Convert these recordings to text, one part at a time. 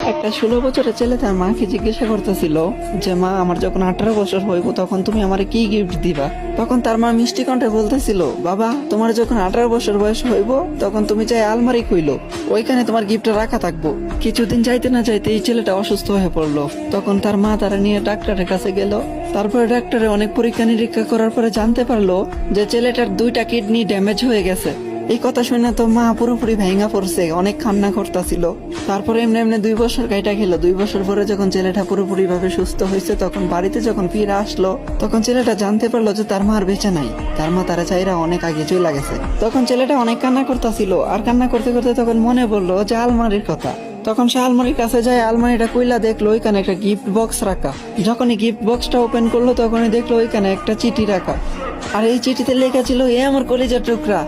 একটা 16 বছরের ছেলে তার মাকে জিজ্ঞাসা করতেছিল যে মা, আমার যখন 18 বছর হইব তখন তুমি আমারে কি গিফট দিবা। তখন তার মা মিষ্টি কণ্ঠে বলতেছিল, বাবা, তোমার যখন 18 বছর বয়স হইব তখন তুমি চাই আলমারি খুইলো, ওইখানে তোমার গিফটটা রাখা থাকবো। কিছুদিন যাইতে না যাইতে এই ছেলেটা অসুস্থ হয়ে পড়লো। তখন তার মা তারা নিয়ে ডাক্তারের কাছে গেল। তারপরে ডাক্তারে অনেক পরীক্ষা নিরীক্ষা করার পরে জানতে পারলো যে ছেলেটার 2টা কিডনি ড্যামেজ হয়ে গেছে। এই কথা শুনে তো মা পুরোপুরি ভেঙা পড়ছে, অনেক কান্না করতেছিল। তারপরে এমনি এমনি 2 বছর কাইটা গেল। 2 বছর পরে যখন ছেলেটা পুরোপুরি ভাবে সুস্থ হয়েছে, তখন বাড়িতে যখন ফিরে আসলো, তখন ছেলেটা জানতে পারলো যে তার মা আর বেঁচে নাই। তার মা তারা চাইরা অনেক আগে চলে গেছে। তখন ছেলেটা অনেক কান্না করতেছিল, আর কান্না করতে করতে তখন মনে পড়লো যে আলমারির কথা। তখন সে আলমারির কাছে যায়, আলমারিটা কইলা দেখলো ওইখানে একটা গিফট বক্স রাখা। যখনই গিফট বক্সটা ওপেন করলো তখনই দেখলো ওইখানে একটা চিঠি রাখা। আর এই চিঠিতে লেখা ছিল, এ আমার কলিজার টুকরা।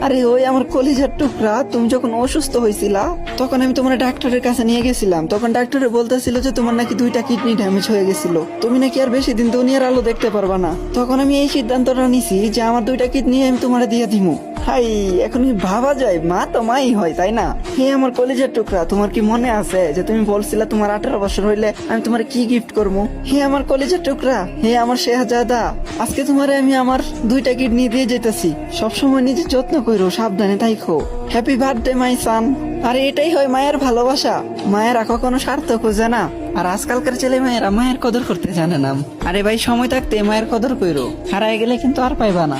আরে ওই আমার কলিজার টুকরা, তুমি যখন অসুস্থ হয়েছিলা তখন আমি তোমার ডাক্তারের কাছে নিয়ে গেছিলাম। তখন ডাক্তারে বলতেছিল যে তোমার নাকি 2টা কিডনি ড্যামেজ হয়ে গেছিল, তুমি নাকি আর বেশি দিন দুনিয়ার আলো দেখতে পারবা না। তখন আমি এই সিদ্ধান্তটা নিছি যে আমার 2টা কিডনি আমি তোমার দিয়ে দিমু। হাই, এখন কি ভাবা যায়, মা তো মাই হয়, তাই না? হে আমার কলিজার টুকরা, তোমার কি মনে আছে যে তুমি বলছিলা তোমার 18 বছর হইলে আমি তোমার কি গিফট করবো? হে আমার কলিজার টুকরা, হে আমার শেহজাদা, আজকে তোমারে আমি আমার 2টা কিডনি দিয়ে যেতেছি। সবসময় নিজের যত্ন করো, সাবধানে থাইকো। হ্যাপি বার্থডে মাই সান। আরে এটাই হয় মায়ের ভালোবাসা। মায়েরা কখনো স্বার্থ খোঁজে না, আর আজকালকার ছেলে মেয়েরা মায়ের কদর করতে জানে না। আরে ভাই, সময় থাকতে মায়ের কদর করো, হারায় গেলে কিন্তু আর পাইবা না।